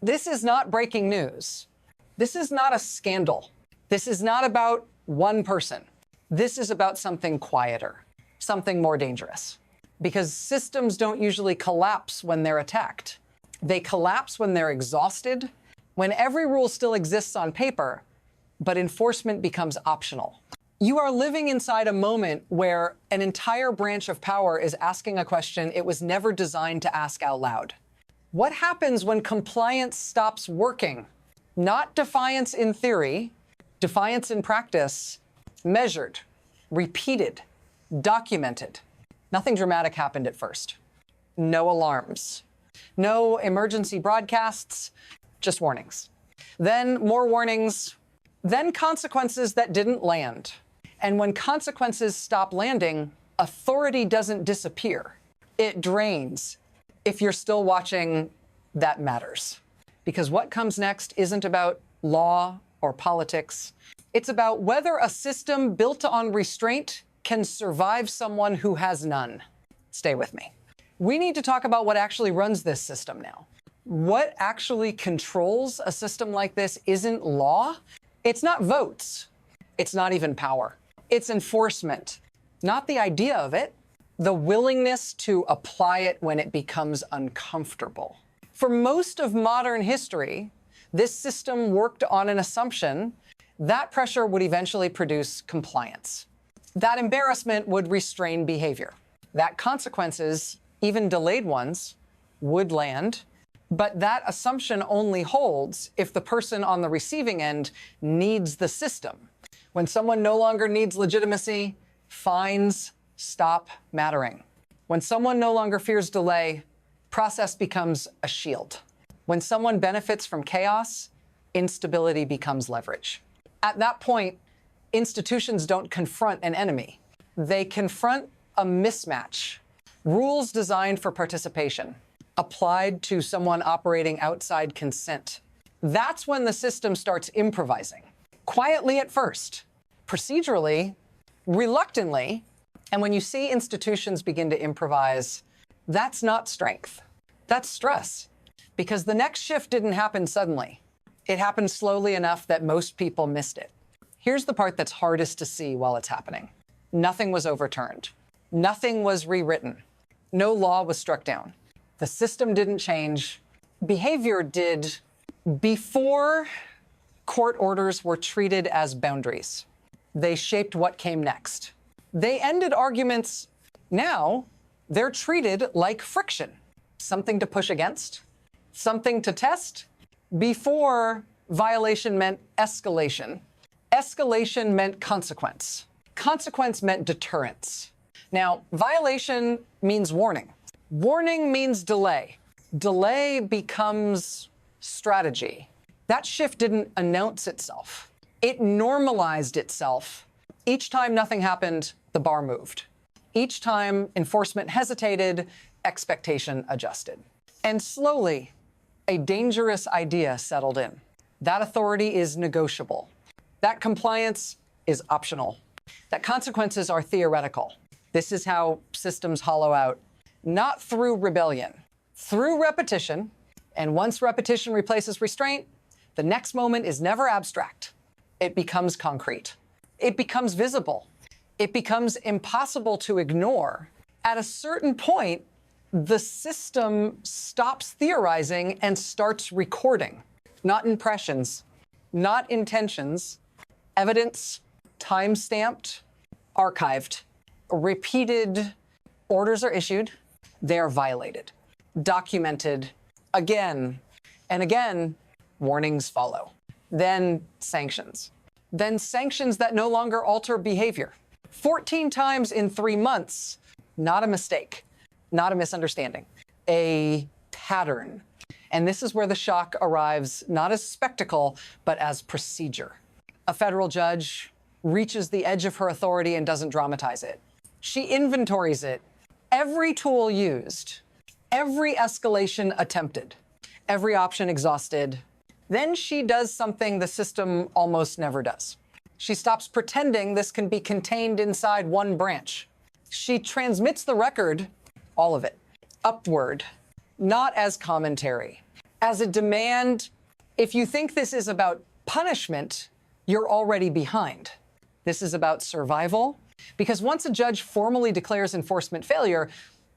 This is not breaking news. This is not a scandal. This is not about one person. This is about something quieter, something more dangerous. Because systems don't usually collapse when they're attacked. They collapse when they're exhausted, when every rule still exists on paper, but enforcement becomes optional. You are living inside a moment where an entire branch of power is asking a question it was never designed to ask out loud. What happens when compliance stops working? Not defiance in theory, defiance in practice, measured, repeated, documented. Nothing dramatic happened at first. No alarms. No emergency broadcasts, just warnings. Then more warnings, then consequences that didn't land. And when consequences stop landing, authority doesn't disappear. It drains. If you're still watching, that matters. Because what comes next isn't about law or politics. It's about whether a system built on restraint can survive someone who has none. Stay with me. We need to talk about what actually runs this system now. What actually controls a system like this isn't law. It's not votes. It's not even power. It's enforcement. Not the idea of it, the willingness to apply it when it becomes uncomfortable. For most of modern history, this system worked on an assumption that pressure would eventually produce compliance. That embarrassment would restrain behavior. That consequences, even delayed ones, would land. But that assumption only holds if the person on the receiving end needs the system. When someone no longer needs legitimacy, fines stop mattering. When someone no longer fears delay, process becomes a shield. When someone benefits from chaos, instability becomes leverage. At that point, institutions don't confront an enemy. They confront a mismatch. Rules designed for participation, applied to someone operating outside consent. That's when the system starts improvising. Quietly at first, procedurally, reluctantly, and when you see institutions begin to improvise, that's not strength. That's stress. Because the next shift didn't happen suddenly. It happened slowly enough that most people missed it. Here's the part that's hardest to see while it's happening. Nothing was overturned. Nothing was rewritten. No law was struck down. The system didn't change. Behavior did. Before court orders were treated as boundaries, they shaped what came next. They ended arguments. Now they're treated like friction, something to push against, something to test. Before, violation meant escalation. Escalation meant consequence. Consequence meant deterrence. Now, violation means warning. Warning means delay. Delay becomes strategy. That shift didn't announce itself. It normalized itself. Each time nothing happened, the bar moved. Each time enforcement hesitated, expectation adjusted. And slowly, a dangerous idea settled in. That authority is negotiable. That compliance is optional. That consequences are theoretical. This is how systems hollow out, not through rebellion, through repetition. And once repetition replaces restraint, the next moment is never abstract. It becomes concrete. It becomes visible. It becomes impossible to ignore. At a certain point, the system stops theorizing and starts recording. Not impressions, not intentions, evidence, time-stamped, archived. Repeated orders are issued, they are violated. Documented again and again, warnings follow. Then sanctions. Then sanctions that no longer alter behavior. 14 times in 3 months, not a mistake, not a misunderstanding, a pattern. And this is where the shock arrives, not as spectacle, but as procedure. A federal judge reaches the edge of her authority and doesn't dramatize it. She inventories it. Every tool used, every escalation attempted, every option exhausted. Then she does something the system almost never does. She stops pretending this can be contained inside one branch. She transmits the record, all of it, upward, not as commentary, as a demand. If you think this is about punishment, you're already behind. This is about survival, because once a judge formally declares enforcement failure,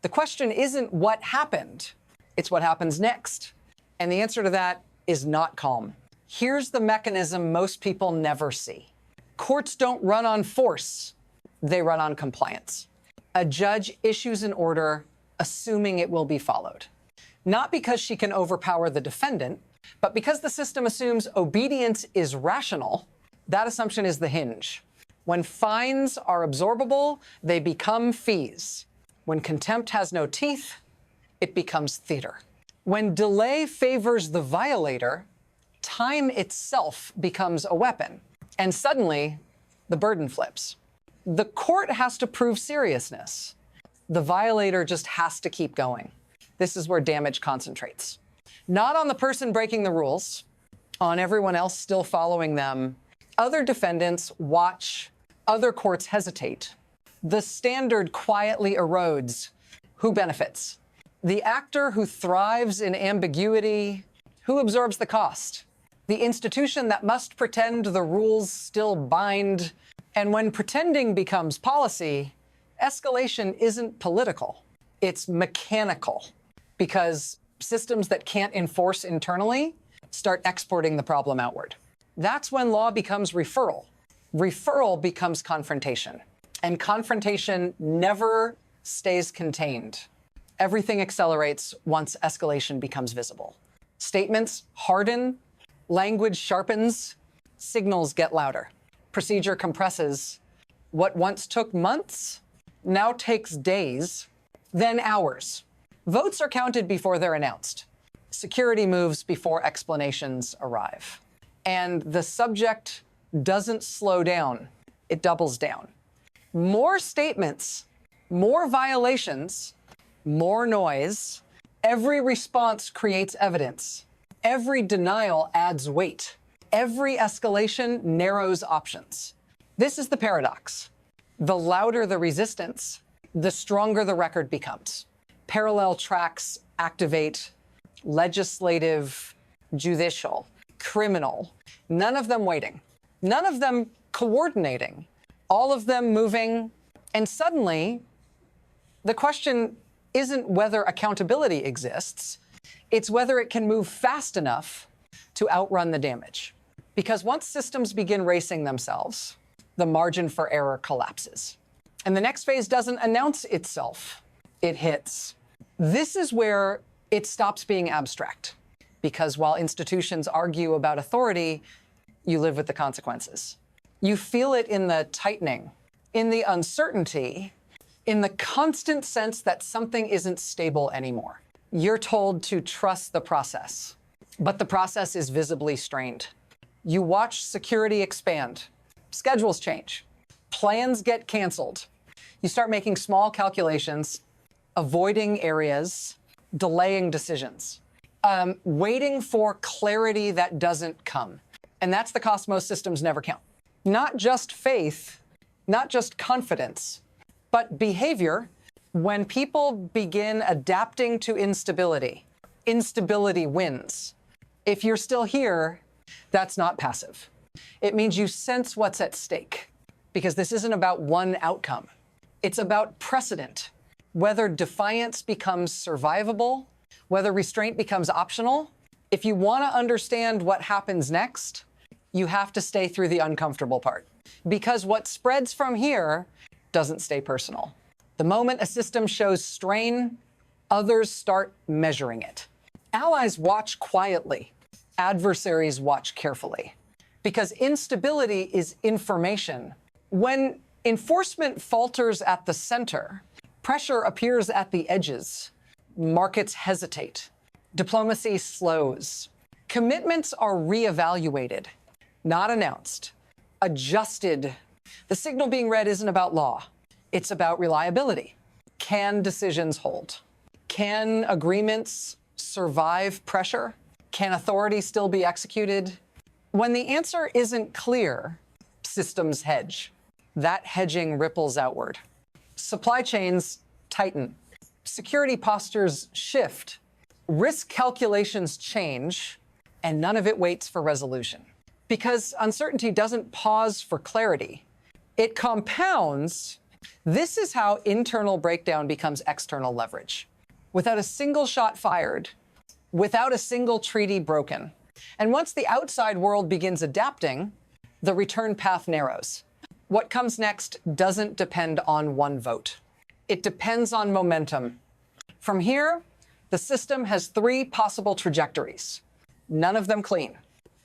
the question isn't what happened, it's what happens next. And the answer to that is not calm. Here's the mechanism most people never see. Courts don't run on force, they run on compliance. A judge issues an order assuming it will be followed. Not because she can overpower the defendant, but because the system assumes obedience is rational. That assumption is the hinge. When fines are absorbable, they become fees. When contempt has no teeth, it becomes theater. When delay favors the violator, time itself becomes a weapon. And suddenly, the burden flips. The court has to prove seriousness. The violator just has to keep going. This is where damage concentrates. Not on the person breaking the rules, on everyone else still following them. Other defendants watch, other courts hesitate. The standard quietly erodes. Who benefits? The actor who thrives in ambiguity. Who absorbs the cost? The institution that must pretend the rules still bind. And when pretending becomes policy, escalation isn't political, it's mechanical, because systems that can't enforce internally start exporting the problem outward. That's when law becomes referral. Referral becomes confrontation. And confrontation never stays contained. Everything accelerates once escalation becomes visible. Statements harden, language sharpens, signals get louder. Procedure compresses. What once took months now takes days, then hours. Votes are counted before they're announced. Security moves before explanations arrive. And the subject doesn't slow down, it doubles down. More statements, more violations, more noise. Every response creates evidence. Every denial adds weight. Every escalation narrows options. This is the paradox. The louder the resistance, the stronger the record becomes. Parallel tracks activate: legislative, judicial, criminal, none of them waiting, none of them coordinating, all of them moving. And suddenly, the question isn't whether accountability exists, it's whether it can move fast enough to outrun the damage. Because once systems begin racing themselves, the margin for error collapses. And the next phase doesn't announce itself, it hits. This is where it stops being abstract. Because while institutions argue about authority, you live with the consequences. You feel it in the tightening, in the uncertainty, in the constant sense that something isn't stable anymore. You're told to trust the process, but the process is visibly strained. You watch security expand, schedules change, plans get canceled. You start making small calculations, avoiding areas, delaying decisions, waiting for clarity that doesn't come. And that's the cost most systems never count. Not just faith, not just confidence, but behavior. When people begin adapting to instability, instability wins. If you're still here, that's not passive. It means you sense what's at stake, because this isn't about one outcome. It's about precedent. Whether defiance becomes survivable, whether restraint becomes optional. If you want to understand what happens next, you have to stay through the uncomfortable part. Because what spreads from here doesn't stay personal. The moment a system shows strain, others start measuring it. Allies watch quietly. Adversaries watch carefully. Because instability is information. When enforcement falters at the center, pressure appears at the edges. Markets hesitate. Diplomacy slows. Commitments are reevaluated, not announced, adjusted. The signal being read isn't about law. It's about reliability. Can decisions hold? Can agreements survive pressure? Can authority still be executed? When the answer isn't clear, systems hedge. That hedging ripples outward. Supply chains tighten. Security postures shift. risk calculations change, and none of it waits for resolution. Because uncertainty doesn't pause for clarity. It compounds. This is how internal breakdown becomes external leverage. Without a single shot fired, without a single treaty broken. And once the outside world begins adapting, the return path narrows. What comes next doesn't depend on one vote. It depends on momentum. From here, the system has three possible trajectories. None of them clean.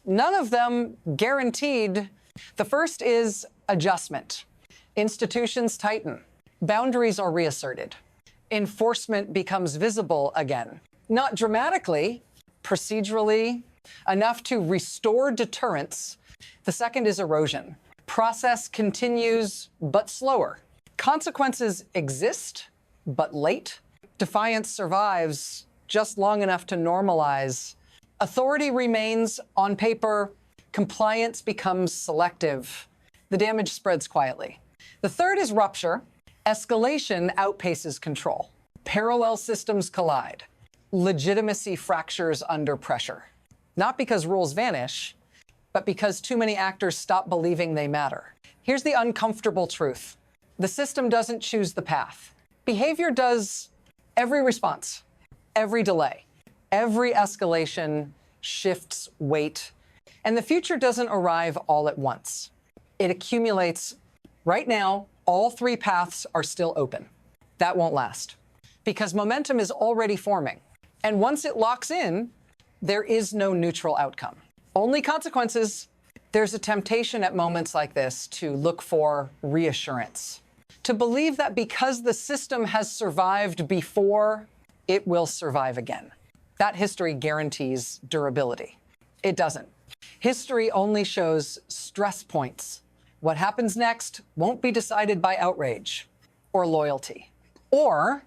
None of them guaranteed. The first is adjustment. Institutions tighten. Boundaries are reasserted. Enforcement becomes visible again. Not dramatically, procedurally, enough to restore deterrence. The second is erosion. Process continues, but slower. Consequences exist, but late. Defiance survives just long enough to normalize. Authority remains on paper. Compliance becomes selective. The damage spreads quietly. The third is rupture. Escalation outpaces control. Parallel systems collide. Legitimacy fractures under pressure. Not because rules vanish, but because too many actors stop believing they matter. Here's the uncomfortable truth. The system doesn't choose the path. Behavior does. Every response, every delay, every escalation shifts weight, and the future doesn't arrive all at once. It accumulates. Right now, all three paths are still open. That won't last because momentum is already forming. And once it locks in, there is no neutral outcome. Only consequences. There's a temptation at moments like this to look for reassurance, to believe that because the system has survived before, it will survive again. That history guarantees durability. It doesn't. History only shows stress points. What happens next won't be decided by outrage or loyalty or